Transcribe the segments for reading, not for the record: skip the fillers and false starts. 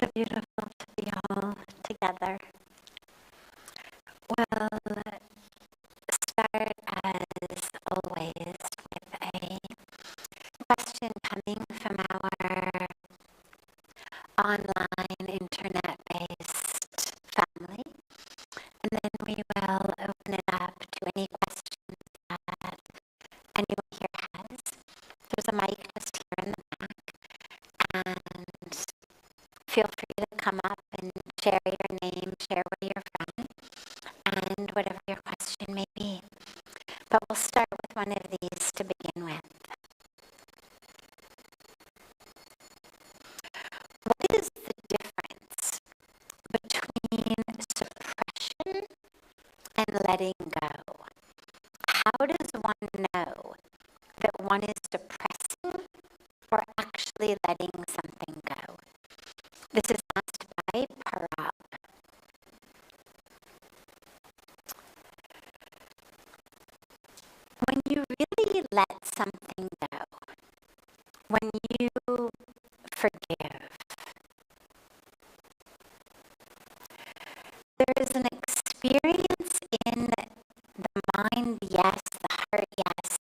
So beautiful to be all together. We'll start as always with a question coming from our online internet-based family, and then we will open it up to any questions that anyone here has. There's a mic just here in the back, and feel free to come up and share your name, share where you're from, and whatever your question may be. But we'll start with one of these to begin with. What is the difference between suppression and letting go? How does one know that one is suppressing or actually letting something go? This is asked by Parmarth. When you really let something go, when you forgive, there is an experience in the mind, yes, the heart, yes,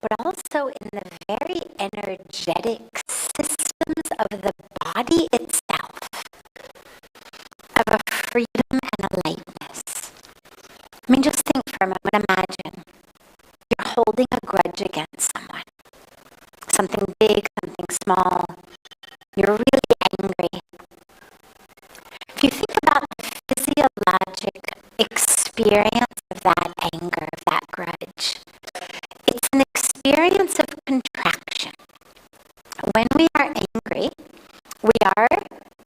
but also in the very energetic systems of the body itself, of a freedom and a lightness. I mean, just think for a moment, imagine you're holding a grudge against someone, something big, something small, you're really angry. If you think about the physiologic experience of that anger, of that grudge, it's an experience of contraction. When we are angry, we are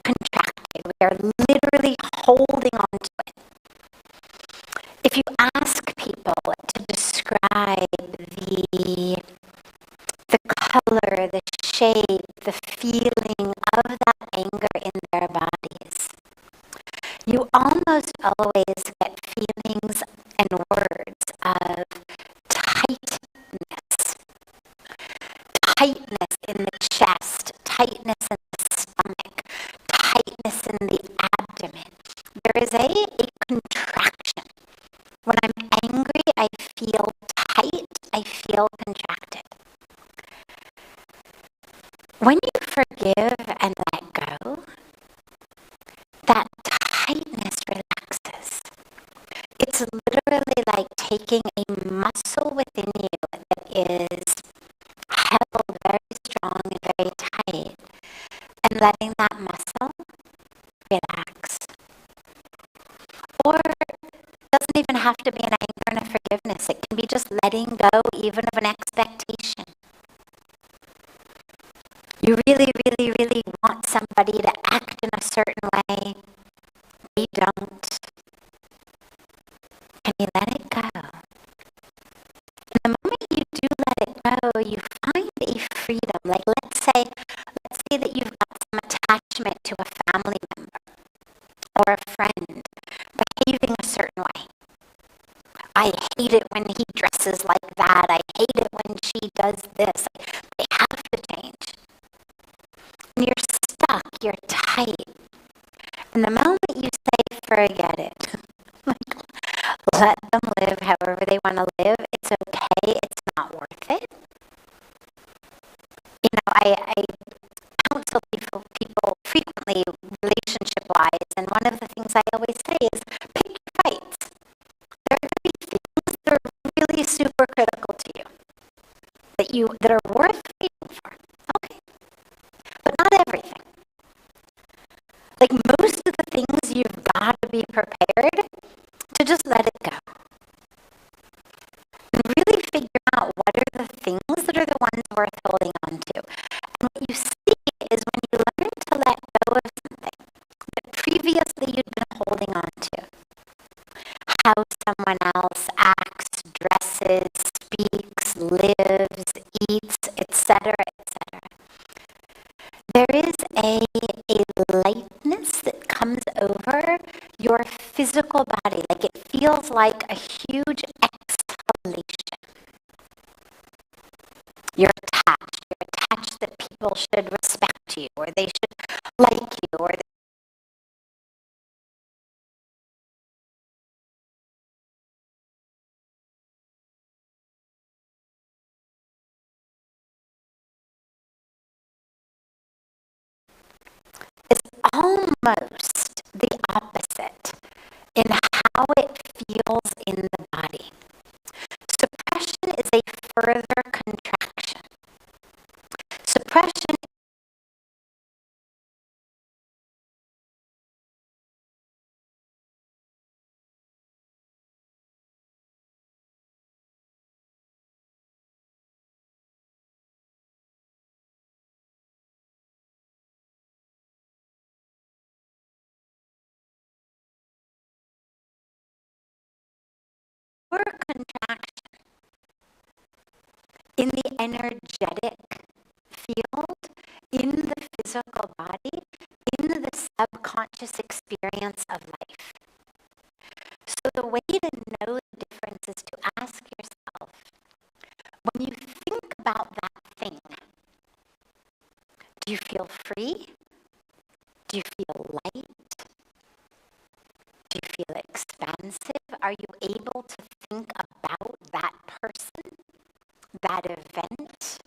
contracted. We are literally holding on to it. If you ask people to describe the color, the shape, the feeling of that anger in their bodies, you almost always get feelings and words of tightness. Tightness in the chest, tightness in the stomach, tightness in the abdomen. There is a contraction. When I'm angry, I feel tight, I feel contracted. When you forgive and let go, that tightness relaxes. It's literally like taking a muscle within you that is held very strong and very tight, and letting that muscle relax. Or it doesn't even have to be an anger and a forgiveness. It can be just letting go even of an expectation. You really, really, really want somebody to act in a certain way. They don't. Can you let it go? And the moment you do let it go, you find a freedom. Like let's say that you've got some attachment to a family member or a friend behaving a certain way. I hate it when he dresses like that. I hate it when she does this. They have to change. And you're stuck, you're tight. And the moment you say, forget it, let them live however they want to live, it's okay, it's not worth it. You know, I counsel people frequently relationship-wise, and one of the things I always say is, pick your fights. There are going to be things that are really super critical to you, that are worth fighting for. Okay. But not everything. Like most of the things, you've got to be prepared to just let it go. And really figure out what are the things that are the ones worth holding on to. And what you see is when you learn to let go of something that previously you'd been holding on to, how someone else acts, dresses, speaks, lives, eats, etc., etc. There is a lightness that comes over your physical body, like it feels like a huge exhalation. You're attached that people should respect you, or they should like you, or almost the opposite in how it feels in the body. Suppression is a further contraction. Suppression or contraction in the energetic field, in the physical body, in the subconscious experience of life. So the way to know the difference is to ask yourself, when you think about that thing, do you feel free? Do you feel light? Do you feel expansive? Are you able to think about that person, that event,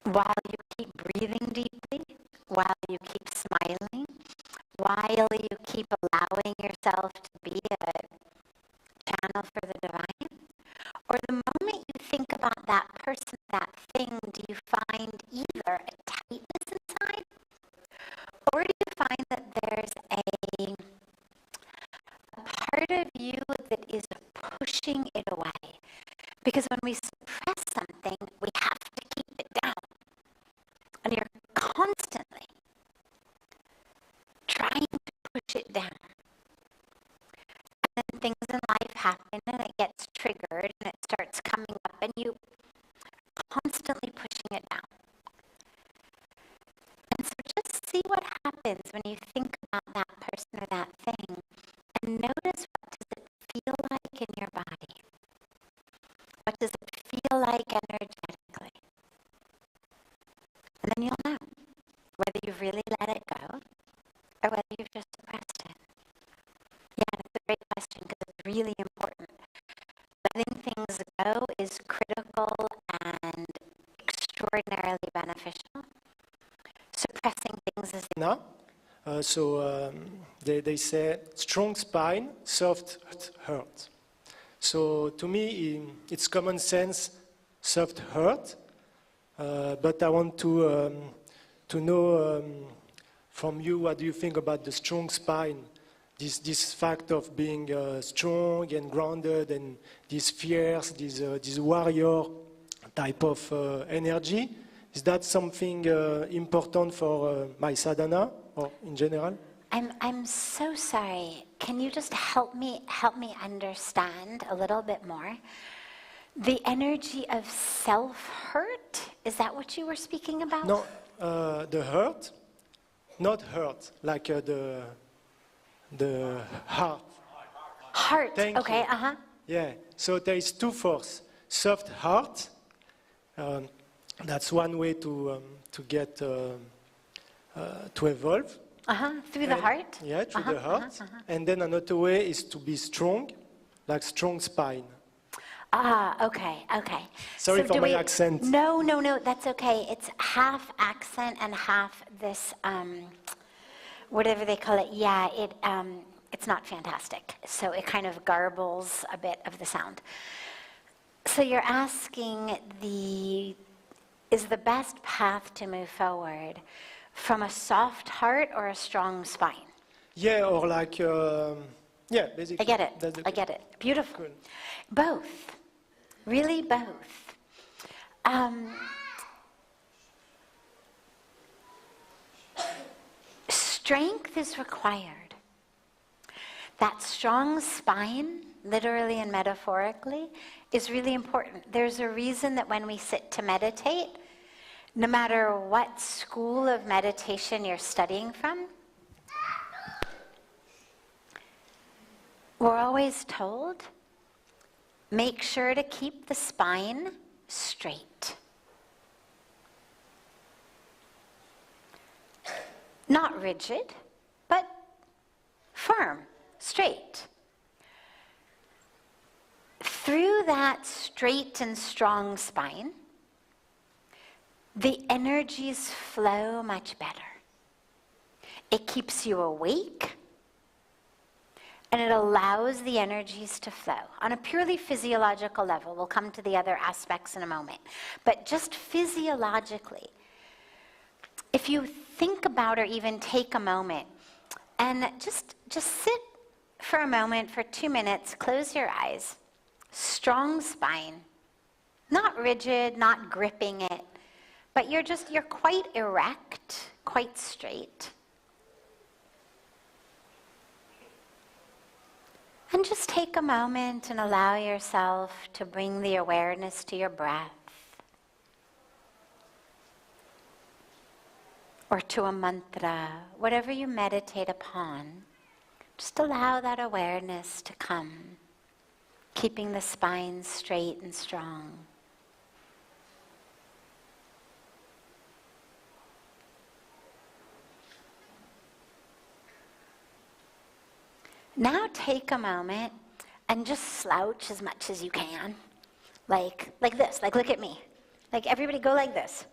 while you keep breathing deeply, while you keep smiling, while you keep allowing yourself to be a channel for the divine? Or the moment you think about that person, that thing, do you find either a tightness inside, or do you find that there's a part of you that is pushing it away? Because when we suppress something, we have to keep it down. And you're constantly trying to push it down. And then things in life happen and it gets triggered and it starts coming up and you constantly pushing it down. And so just see what happens when you think about that person or that thing and notice, what does it feel like in your body? What does it feel like energetically? And then you'll know whether you've really let it go or whether you've just suppressed it. Yeah, that's a great question because it's really important. Letting things go is critical and extraordinarily beneficial. Suppressing things is... No? They say strong spine, soft heart. So to me, it's common sense, soft heart. But I want to know from you, what do you think about the strong spine? This fact of being strong and grounded, and this fierce, this warrior type of energy. Is that something important for my sadhana or in general? I'm so sorry. Can you just help me understand a little bit more? The energy of self-hurt, is that what you were speaking about? No, the hurt, not hurt, like the heart. Heart, Thank okay, you. Yeah, so there is two forces. Soft heart, that's one way to get to evolve. Through the heart? Yeah, through the heart. And then another way is to be strong, like strong spine. Okay. Sorry for my accent. No, that's okay. It's half accent and half this, whatever they call it. Yeah, it's not fantastic. So it kind of garbles a bit of the sound. So you're asking is the best path to move forward from a soft heart or a strong spine? Yeah, or like, basically. I get it. Beautiful. Cool. Both. Really both. Strength is required. That strong spine, literally and metaphorically, is really important. There's a reason that when we sit to meditate, no matter what school of meditation you're studying from, we're always told, make sure to keep the spine straight. Not rigid, but firm, straight. Through that straight and strong spine, the energies flow much better. It keeps you awake, and it allows the energies to flow on a purely physiological level. We'll come to the other aspects in a moment. But just physiologically, if you think about or even take a moment and just sit for a moment, for 2 minutes, close your eyes, strong spine, not rigid, not gripping it, but you're quite erect, quite straight. And just take a moment and allow yourself to bring the awareness to your breath, or to a mantra, whatever you meditate upon. Just allow that awareness to come, keeping the spine straight and strong. Now take a moment and just slouch as much as you can. Like this, like look at me. Like everybody go like this.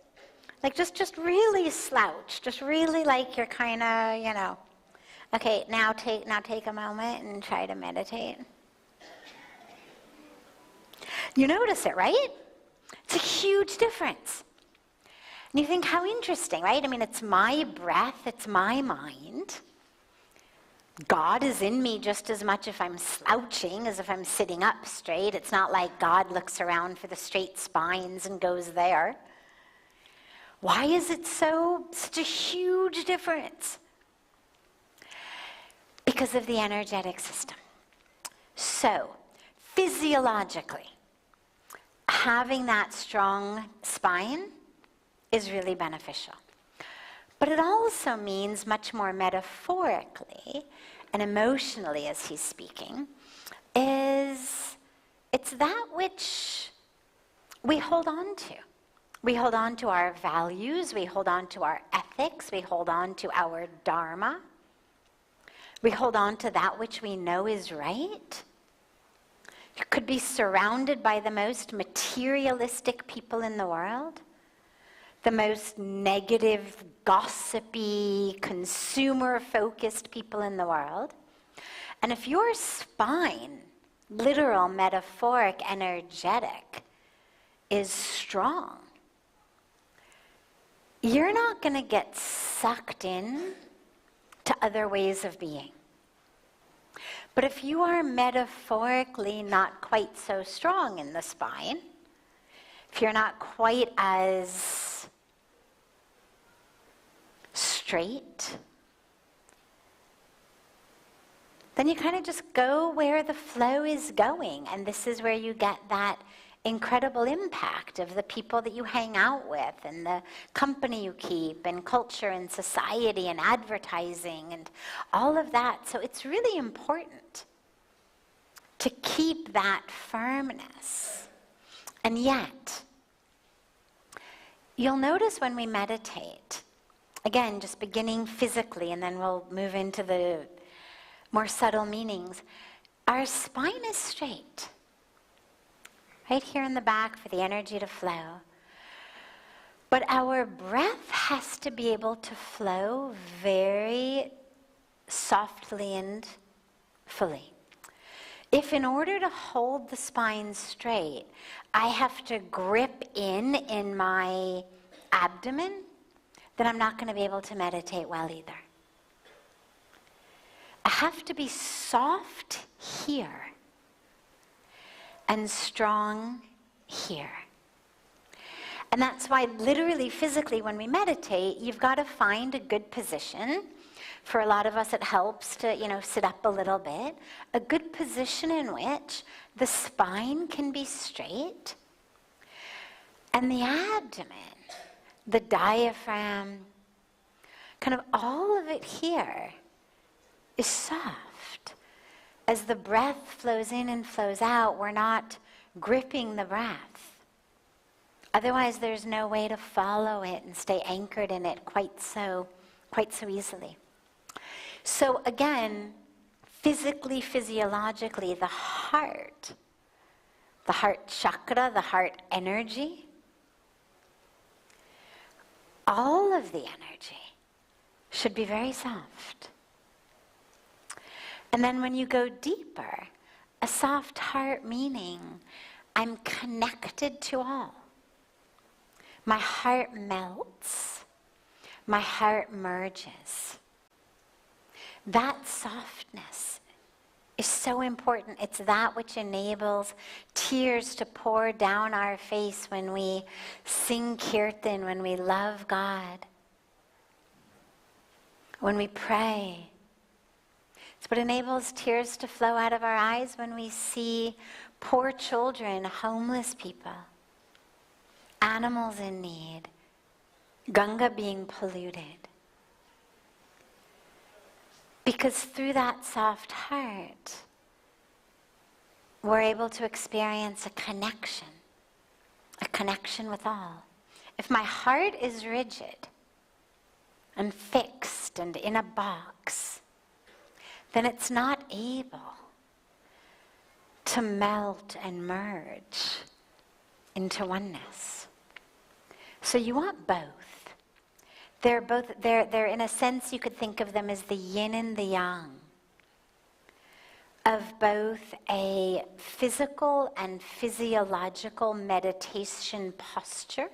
Like just really slouch. Just really like you're kind of, Okay, now take a moment and try to meditate. You notice it, right? It's a huge difference. And you think, how interesting, right? I mean, it's my breath, it's my mind. God is in me just as much if I'm slouching as if I'm sitting up straight. It's not like God looks around for the straight spines and goes there. Why is it such a huge difference? Because of the energetic system. So, physiologically, having that strong spine is really beneficial. But it also means much more metaphorically and emotionally, as he's speaking, it's that which we hold on to. We hold on to our values, we hold on to our ethics, we hold on to our dharma. We hold on to that which we know is right. You could be surrounded by the most materialistic people in the world, the most negative, gossipy, consumer-focused people in the world. And if your spine, literal, metaphoric, energetic, is strong, you're not going to get sucked in to other ways of being. But if you are metaphorically not quite so strong in the spine, if you're not quite as straight, then you kind of just go where the flow is going. And this is where you get that incredible impact of the people that you hang out with and the company you keep and culture and society and advertising and all of that. So it's really important to keep that firmness. And yet, you'll notice when we meditate, again, just beginning physically, and then we'll move into the more subtle meanings, our spine is straight. Right here in the back for the energy to flow. But our breath has to be able to flow very softly and fully. If in order to hold the spine straight, I have to grip in my abdomen, then I'm not going to be able to meditate well either. I have to be soft here and strong here. And that's why literally, physically, when we meditate, you've got to find a good position. For a lot of us, it helps to, sit up a little bit. A good position in which the spine can be straight. And the abdomen, the diaphragm, kind of all of it here is soft. As the breath flows in and flows out, we're not gripping the breath. Otherwise, there's no way to follow it and stay anchored in it quite so easily. So again, physically, physiologically, the heart chakra, the heart energy, all of the energy should be very soft. And then when you go deeper, a soft heart meaning I'm connected to all. My heart melts. My heart merges. That softness is so important. It's that which enables tears to pour down our face when we sing kirtan, when we love God, when we pray. It's what enables tears to flow out of our eyes when we see poor children, homeless people, animals in need, Ganga being polluted. Because through that soft heart, we're able to experience a connection with all. If my heart is rigid and fixed and in a box, then it's not able to melt and merge into oneness. So you want both. They're in a sense, you could think of them as the yin and the yang of both a physical and physiological meditation posture,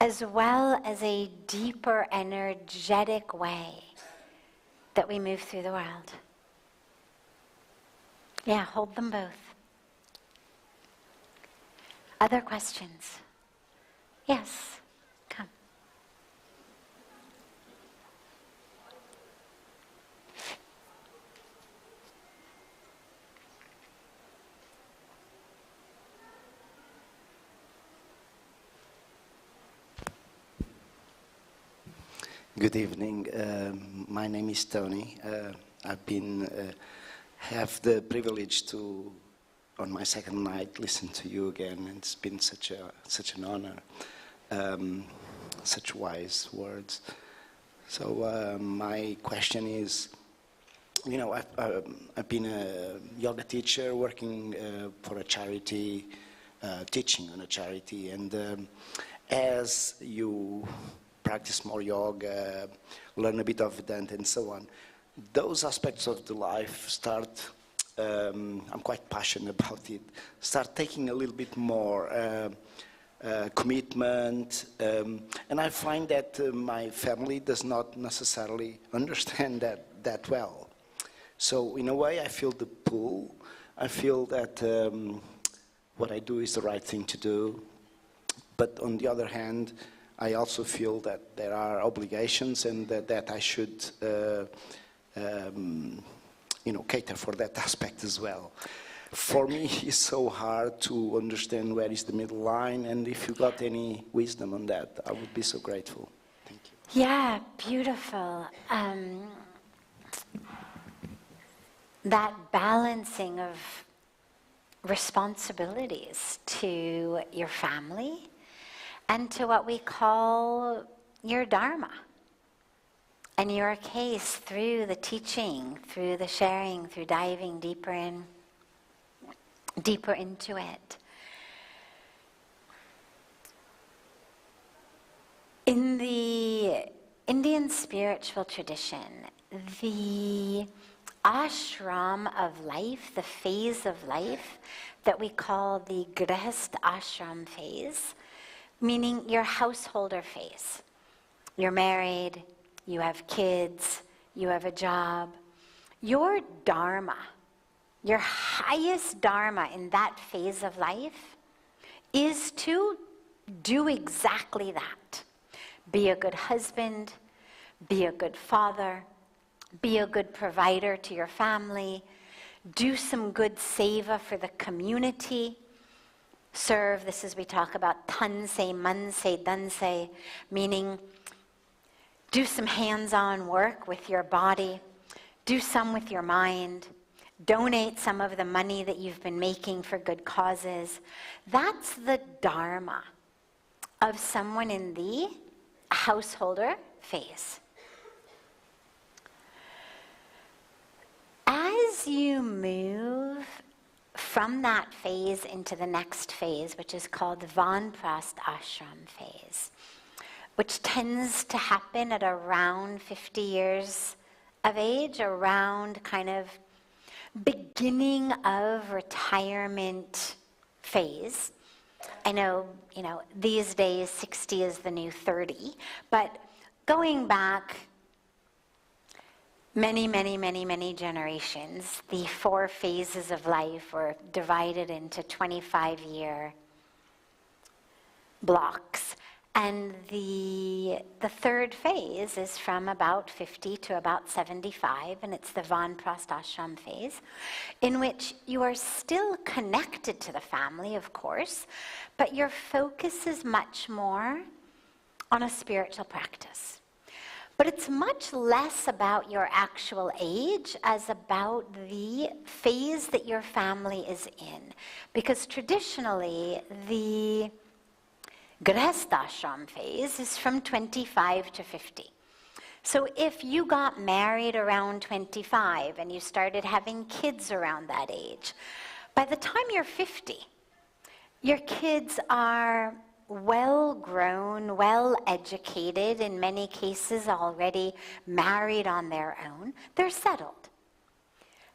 as well as a deeper energetic way that we move through the world. Yeah, hold them both. Other questions? Yes, come. Good evening. My name is Tony. I've been have the privilege to, on my second night, listen to you again. And it's been such an honor. Such wise words. So my question is, you know, I've been a yoga teacher working for a charity, teaching on a charity, and as you practice more yoga, learn a bit of Vedanta and so on, those aspects of the life start, I'm quite passionate about it, start taking a little bit more commitment, and I find that my family does not necessarily understand that well. So in a way I feel the pull, I feel that what I do is the right thing to do, but on the other hand I also feel that there are obligations and that I should you know, cater for that aspect as well. For me, it's so hard to understand where is the middle line, and if you got any wisdom on that, I would be so grateful. Thank you. Yeah, beautiful. That balancing of responsibilities to your family and to what we call your dharma. In your case, through the teaching, through the sharing, through diving deeper into it. In the Indian spiritual tradition, the ashram of life, the phase of life that we call the grihast ashram phase, meaning your householder phase. You're married, you have kids, you have a job. Your dharma, your highest dharma in that phase of life is to do exactly that. Be a good husband, be a good father, be a good provider to your family, do some good seva for the community, serve, this is we talk about tanse, manse, danse, meaning do some hands-on work with your body, do some with your mind, donate some of the money that you've been making for good causes. That's the dharma of someone in the householder phase. As you move from that phase into the next phase, which is called the Vanprastha ashram phase, which tends to happen at around 50 years of age, around kind of beginning of retirement phase. I know, these days 60 is the new 30, but going back many generations, the 4 phases of life were divided into 25-year blocks. And the third phase is from about 50 to about 75, and it's the Vanprastha Ashram phase, in which you are still connected to the family, of course, but your focus is much more on a spiritual practice. But it's much less about your actual age as about the phase that your family is in. Because traditionally, the Grihastha Ashram phase is from 25 to 50. So if you got married around 25 and you started having kids around that age, by the time you're 50, your kids are well grown, well educated, in many cases already married on their own. They're settled.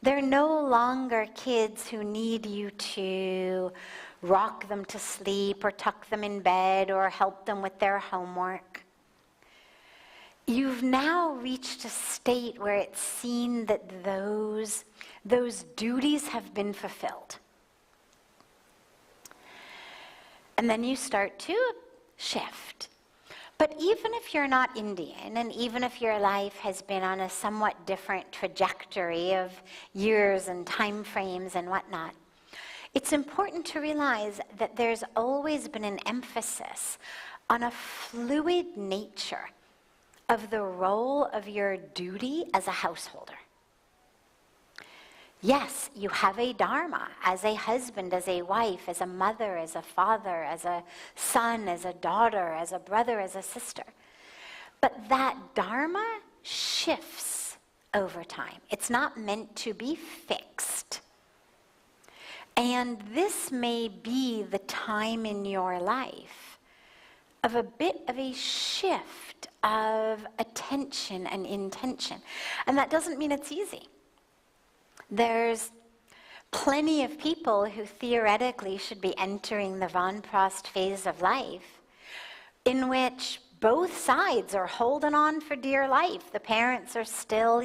They're no longer kids who need you to rock them to sleep or tuck them in bed or help them with their homework. You've now reached a state where it's seen that those duties have been fulfilled. And then you start to shift. But even if you're not Indian, and even if your life has been on a somewhat different trajectory of years and time frames and whatnot, it's important to realize that there's always been an emphasis on a fluid nature of the role of your duty as a householder. Yes, you have a dharma as a husband, as a wife, as a mother, as a father, as a son, as a daughter, as a brother, as a sister. But that dharma shifts over time. It's not meant to be fixed. And this may be the time in your life of a bit of a shift of attention and intention. And that doesn't mean it's easy. There's plenty of people who theoretically should be entering the Vanprastha phase of life in which both sides are holding on for dear life. The parents are still,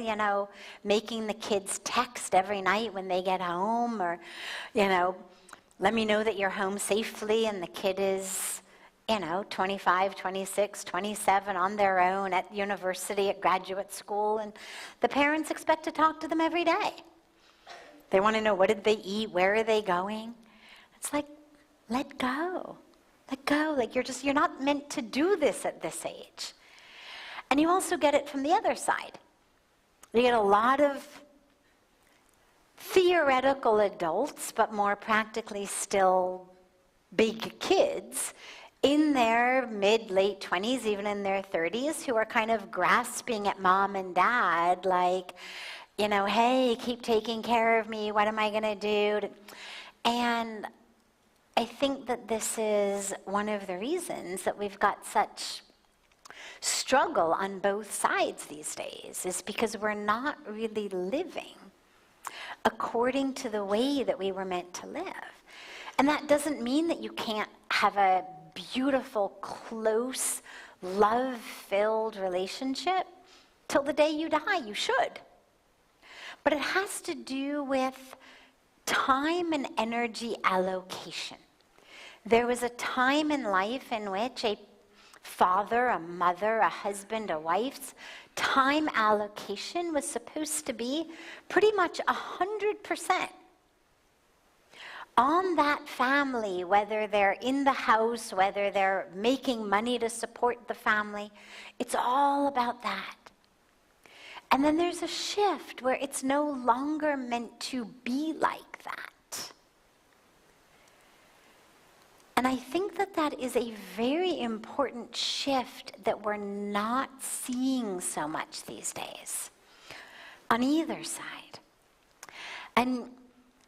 making the kids text every night when they get home, or, let me know that you're home safely, and the kid is, 25, 26, 27 on their own at university, at graduate school, and the parents expect to talk to them every day. They want to know, what did they eat? Where are they going? It's like, let go. Let go. Like, you're not meant to do this at this age. And you also get it from the other side. You get a lot of theoretical adults, but more practically still big kids in their mid-late 20s, even in their 30s, who are kind of grasping at mom and dad, like, hey, keep taking care of me, what am I going to do? And I think that this is one of the reasons that we've got such struggle on both sides these days, is because we're not really living according to the way that we were meant to live. And that doesn't mean that you can't have a beautiful, close, love-filled relationship till the day you die. You should. But it has to do with time and energy allocation. There was a time in life in which a father, a mother, a husband, a wife's time allocation was supposed to be pretty much 100% on that family, whether they're in the house, whether they're making money to support the family. It's all about that. And then there's a shift where it's no longer meant to be like that. And I think that that is a very important shift that we're not seeing so much these days on either side. And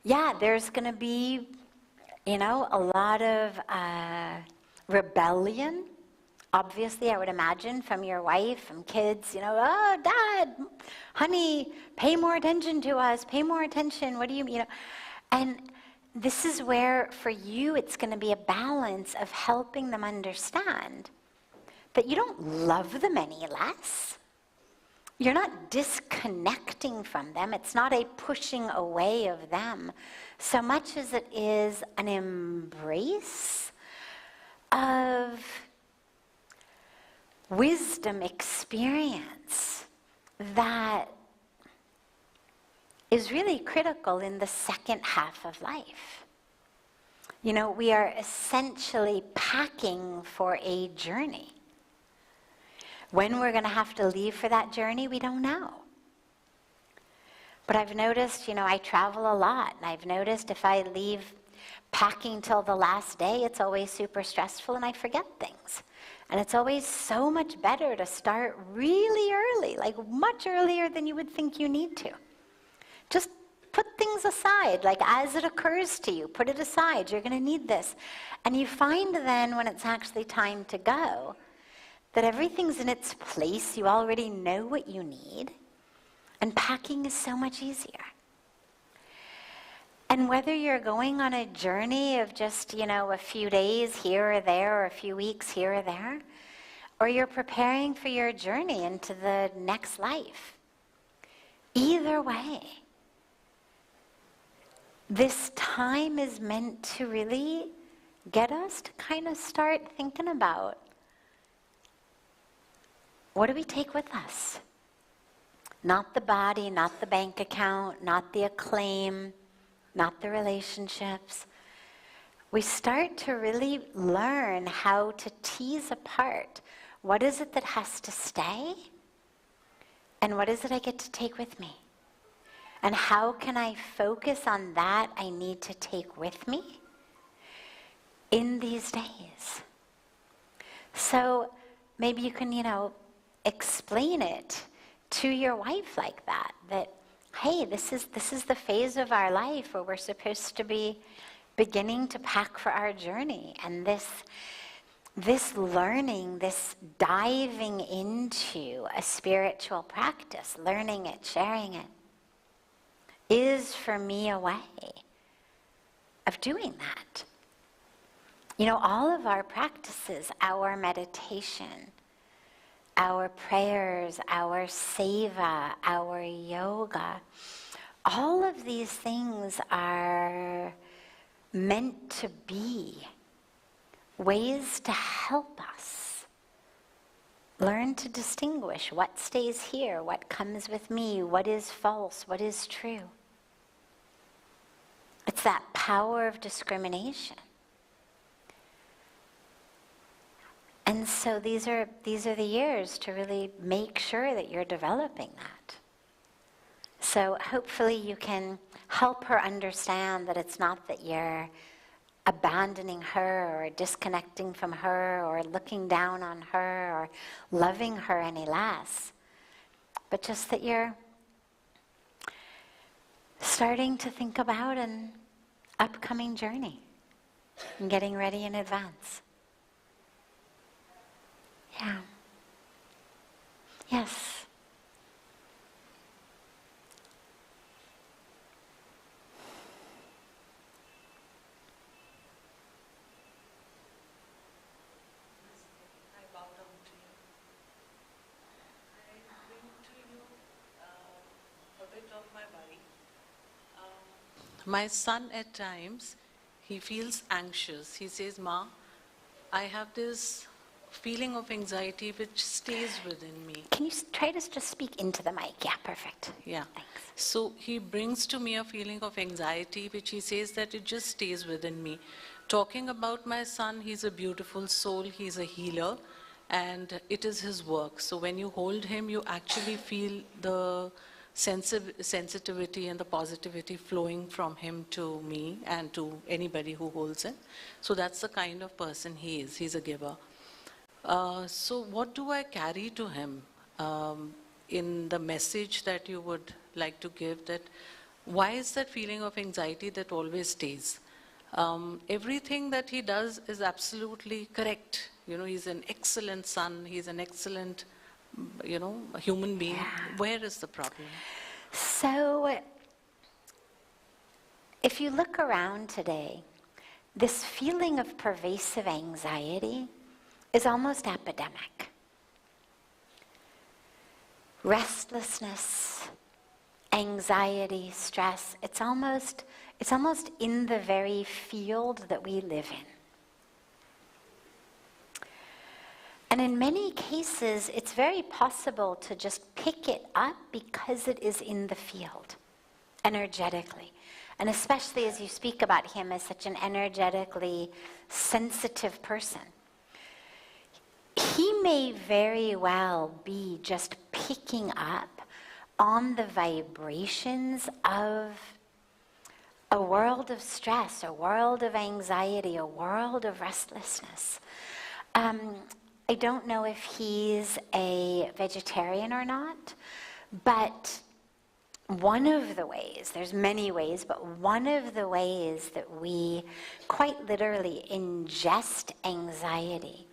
yeah, there's going to be, a lot of rebellion Obviously, I would imagine from your wife, from kids, oh, Dad, honey, pay more attention to us, pay more attention, what do you. And this is where, for you, it's going to be a balance of helping them understand that you don't love them any less. You're not disconnecting from them. It's not a pushing away of them so much as it is an embrace of wisdom experience that is really critical in the second half of life. We are essentially packing for a journey. When we're going to have to leave for that journey, we don't know. But I've noticed, I travel a lot, and I've noticed if I leave packing till the last day, it's always super stressful and I forget things. And it's always so much better to start really early, like much earlier than you would think you need to. Just put things aside, like as it occurs to you, put it aside, you're going to need this. And you find then when it's actually time to go, that everything's in its place, you already know what you need, and packing is so much easier. And whether you're going on a journey of just, a few days here or there, or a few weeks here or there, or you're preparing for your journey into the next life, either way, this time is meant to really get us to kind of start thinking about, what do we take with us? Not the body, not the bank account, not the acclaim, not the relationships. We start to really learn how to tease apart what is it that has to stay and what is it I get to take with me. And how can I focus on that I need to take with me in these days? So maybe you can, explain it to your wife like that, hey, this is the phase of our life where we're supposed to be beginning to pack for our journey. And this learning, this diving into a spiritual practice, learning it, sharing it, is for me a way of doing that. All of our practices, our meditation, our prayers, our seva, our yoga, all of these things are meant to be ways to help us learn to distinguish what stays here, what comes with me, what is false, what is true. It's that power of discrimination. And so these are the years to really make sure that you're developing that. So hopefully you can help her understand that it's not that you're abandoning her or disconnecting from her or looking down on her or loving her any less, but just that you're starting to think about an upcoming journey and getting ready in advance. Yeah. Yes. I bow down to you. I bring to you a bit of my body. My son at times, he feels anxious. He says, Ma, I have this feeling of anxiety which stays within me. Can you try to just speak into the mic? Yeah, perfect. Yeah. Thanks. So he brings to me a feeling of anxiety which he says that it just stays within me. Talking about my son, he's a beautiful soul, he's a healer, and it is his work. So when you hold him, you actually feel the sensitivity and the positivity flowing from him to me and to anybody who holds him. So that's the kind of person he is. He's a giver. So what do I carry to him in the message that you would like to give, that why is that feeling of anxiety that always stays? Everything that he does is absolutely correct. He's an excellent son, he's an excellent, human being. Yeah. Where is the problem? So, if you look around today, this feeling of pervasive anxiety is almost epidemic. Restlessness, anxiety, stress, it's almost in the very field that we live in. And in many cases, it's very possible to just pick it up because it is in the field, energetically. And especially as you speak about him as such an energetically sensitive person. He may very well be just picking up on the vibrations of a world of stress, a world of anxiety, a world of restlessness. I don't know if he's a vegetarian or not, but one of the ways, there's many ways, but one of the ways that we quite literally ingest anxiety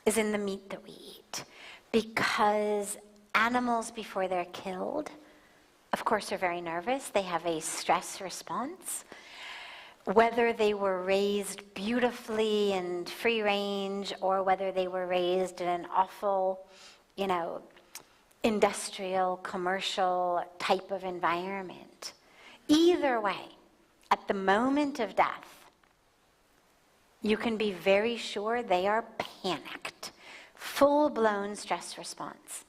is in the meat that we eat. Because animals, before they're killed, of course, are very nervous. They have a stress response. Whether they were raised beautifully and free range, or whether they were raised in an awful, industrial, commercial type of environment. Either way, at the moment of death, you can be very sure they are panicked, full-blown stress response.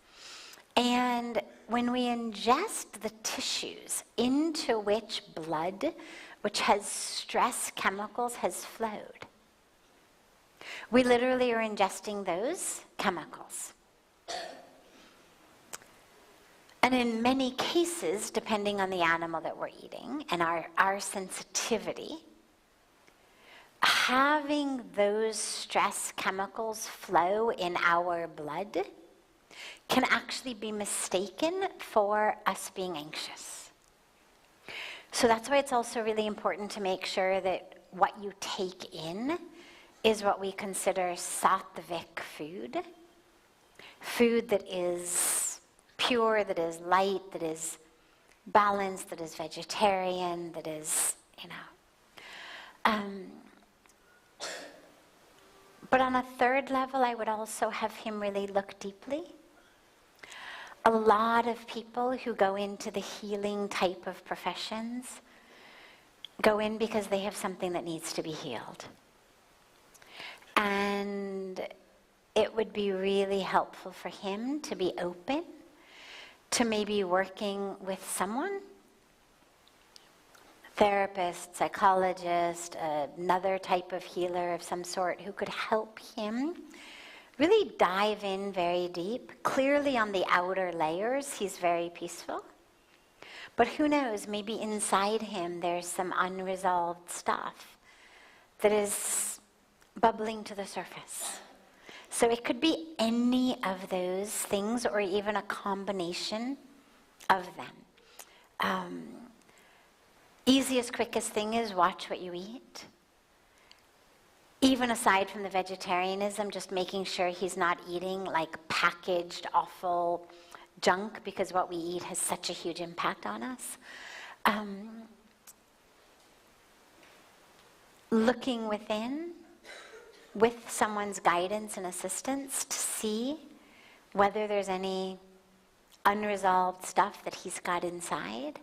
And when we ingest the tissues into which blood, which has stress chemicals, has flowed, we literally are ingesting those chemicals. And in many cases, depending on the animal that we're eating and our sensitivity, having those stress chemicals flow in our blood can actually be mistaken for us being anxious. So that's why it's also really important to make sure that what you take in is what we consider sattvic food. Food that is pure, that is light, that is balanced, that is vegetarian, that is, But on a third level, I would also have him really look deeply. A lot of people who go into the healing type of professions go in because they have something that needs to be healed. And it would be really helpful for him to be open to maybe working with someone, therapist, psychologist, another type of healer of some sort who could help him really dive in very deep. Clearly on the outer layers, he's very peaceful. But who knows, maybe inside him there's some unresolved stuff that is bubbling to the surface. So it could be any of those things or even a combination of them. Easiest, quickest thing is watch what you eat. Even aside from the vegetarianism, just making sure he's not eating like packaged, awful junk, because what we eat has such a huge impact on us. Looking within with someone's guidance and assistance to see whether there's any unresolved stuff that he's got inside.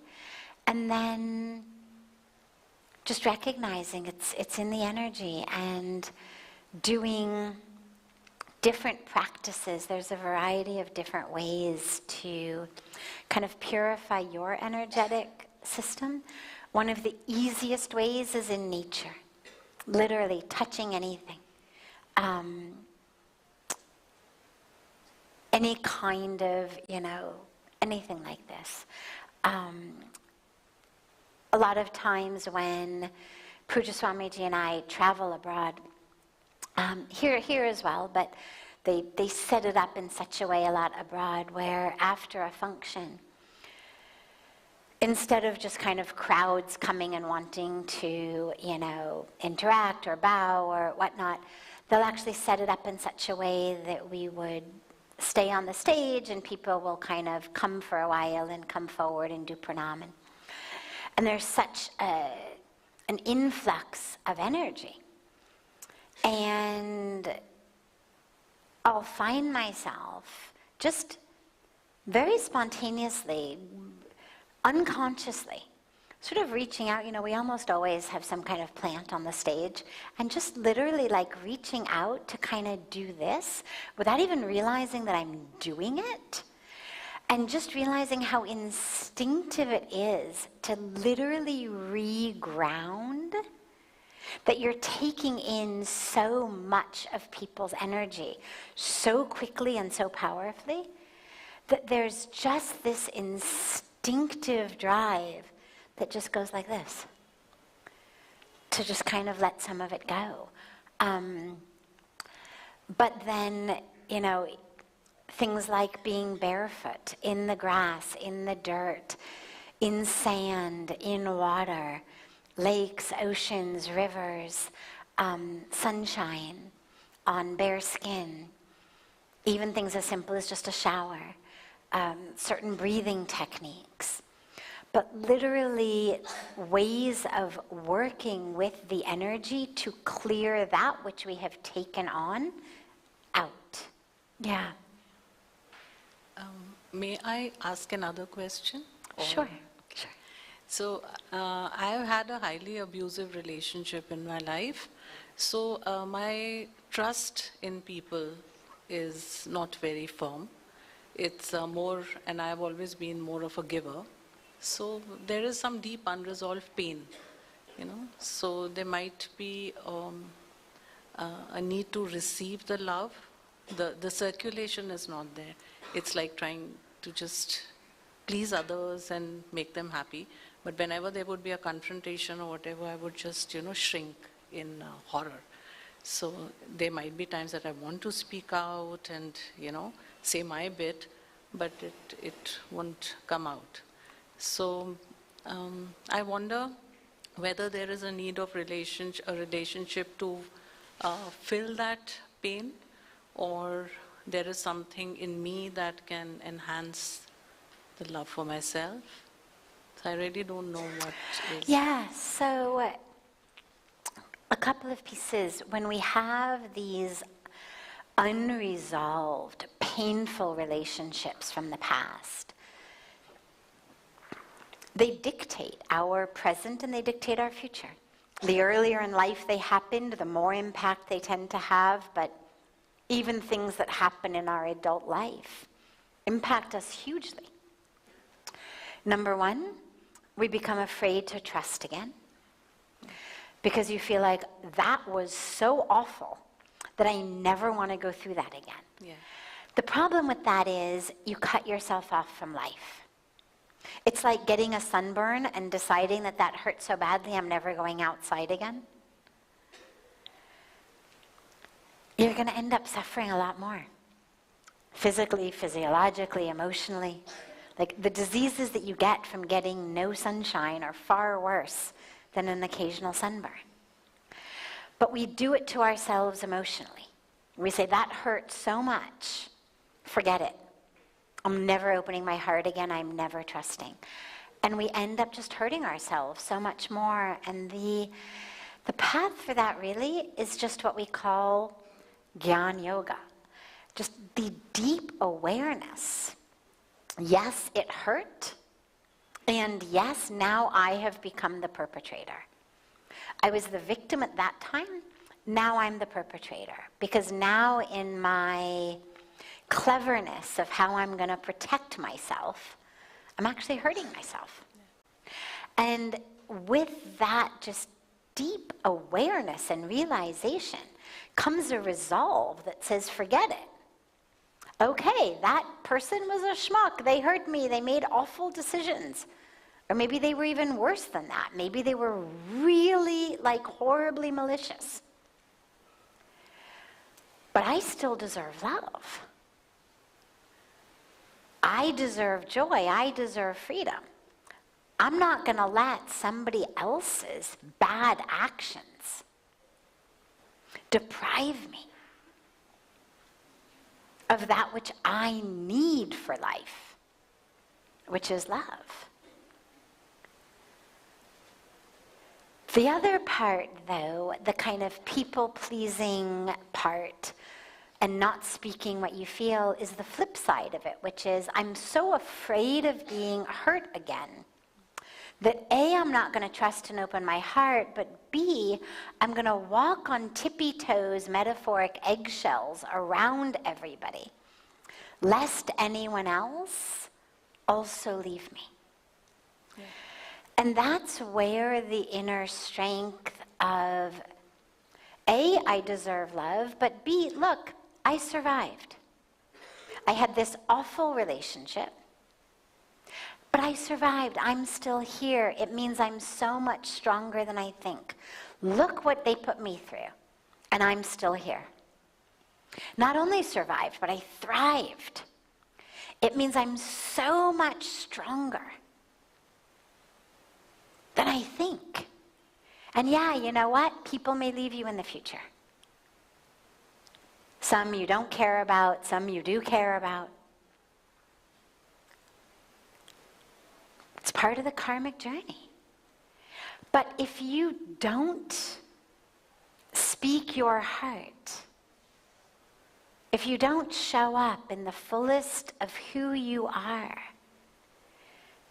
And then just recognizing it's in the energy and doing different practices. There's a variety of different ways to kind of purify your energetic system. One of the easiest ways is in nature, literally touching anything. Any kind of, anything like this. A lot of times when Pujya Swamiji and I travel abroad, here as well, but they set it up in such a way a lot abroad where after a function, instead of just kind of crowds coming and wanting to, interact or bow or whatnot, they'll actually set it up in such a way that we would stay on the stage and people will kind of come for a while and come forward and do pranam. And there's such an influx of energy. And I'll find myself just very spontaneously, unconsciously, sort of reaching out. We almost always have some kind of plant on the stage, and just literally like reaching out to kind of do this without even realizing that I'm doing it, and just realizing how instinctive it is to literally reground, that you're taking in so much of people's energy so quickly and so powerfully, that there's just this instinctive drive that just goes like this, to just kind of let some of it go. But then, things like being barefoot, in the grass, in the dirt, in sand, in water, lakes, oceans, rivers, sunshine, on bare skin, even things as simple as just a shower, certain breathing techniques, but literally ways of working with the energy to clear that which we have taken on out. Yeah. May I ask another question? Sure. So I've had a highly abusive relationship in my life. So my trust in people is not very firm. It's more, and I've always been more of a giver. So there is some deep unresolved pain, So there might be a need to receive the love. The circulation is not there. It's like trying to just please others and make them happy. But whenever there would be a confrontation or whatever, I would just, shrink in horror. So there might be times that I want to speak out and, say my bit, but it won't come out. So I wonder whether there is a need of a relationship to fill that pain, or there is something in me that can enhance the love for myself. So I really don't know what is. Yeah, so a couple of pieces. When we have these unresolved, painful relationships from the past, they dictate our present and they dictate our future. The earlier in life they happened, the more impact they tend to have, but even things that happen in our adult life impact us hugely. Number one, we become afraid to trust again because you feel like that was so awful that I never want to go through that again. Yeah. The problem with that is you cut yourself off from life. It's like getting a sunburn and deciding that that hurt so badly I'm never going outside again. You're going to end up suffering a lot more. Physically, physiologically, emotionally. Like the diseases that you get from getting no sunshine are far worse than an occasional sunburn. But we do it to ourselves emotionally. We say, that hurt so much, forget it. I'm never opening my heart again, I'm never trusting. And we end up just hurting ourselves so much more. And the path for that really is just what we call Gyan Yoga. Just the deep awareness. Yes, it hurt. And yes, now I have become the perpetrator. I was the victim at that time. Now I'm the perpetrator. Because now in my cleverness of how I'm going to protect myself, I'm actually hurting myself. And with that just deep awareness and realization comes a resolve that says, forget it. Okay, that person was a schmuck. They hurt me. They made awful decisions. Or maybe they were even worse than that. Maybe they were really, horribly malicious. But I still deserve love. I deserve joy. I deserve freedom. I'm not going to let somebody else's bad actions deprive me of that which I need for life, which is love. The other part, though, the kind of people-pleasing part and not speaking what you feel, is the flip side of it, which is I'm so afraid of being hurt again that A, I'm not going to trust and open my heart, but B, I'm going to walk on tippy toes, metaphoric eggshells around everybody, lest anyone else also leave me. Yeah. And that's where the inner strength of A, I deserve love, but B, look, I survived. I had this awful relationship, but I survived. I'm still here. It means I'm so much stronger than I think. Look what they put me through, and I'm still here. Not only survived, but I thrived. It means I'm so much stronger than I think. And yeah, you know what? People may leave you in the future. Some you don't care about, some you do care about. It's part of the karmic journey. But if you don't speak your heart, if you don't show up in the fullest of who you are,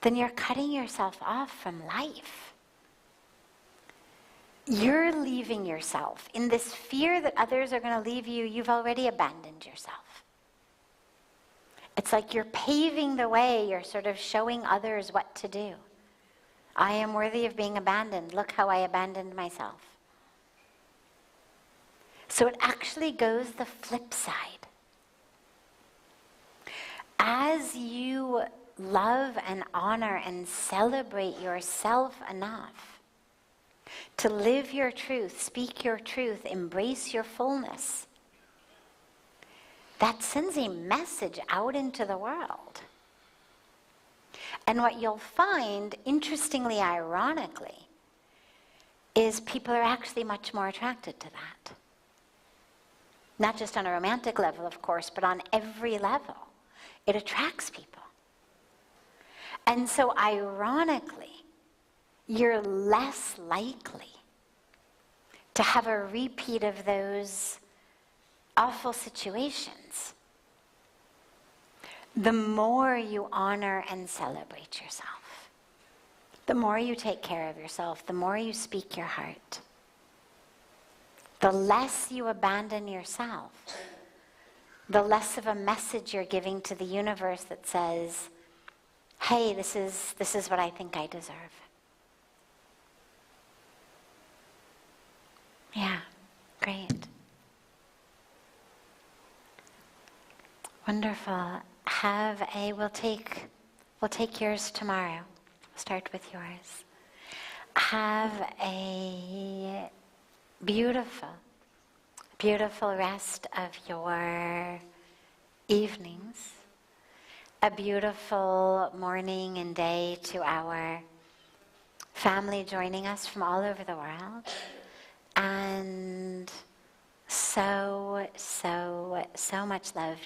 then you're cutting yourself off from life. You're leaving yourself. In this fear that others are going to leave you, you've already abandoned yourself. It's like you're paving the way, you're sort of showing others what to do. I am worthy of being abandoned. Look how I abandoned myself. So it actually goes the flip side. As you love and honor and celebrate yourself enough to live your truth, speak your truth, embrace your fullness, that sends a message out into the world. And what you'll find, interestingly, ironically, is people are actually much more attracted to that. Not just on a romantic level, of course, but on every level. It attracts people. And so, ironically, you're less likely to have a repeat of those awful situations the more you honor and celebrate yourself. The more you take care of yourself, the more you speak your heart. The less you abandon yourself, the less of a message you're giving to the universe that says, hey, this is what I think I deserve. Yeah, great. Wonderful. We'll take yours tomorrow. We'll start with yours. Have a beautiful, beautiful rest of your evenings. A beautiful morning and day to our family joining us from all over the world. And so much love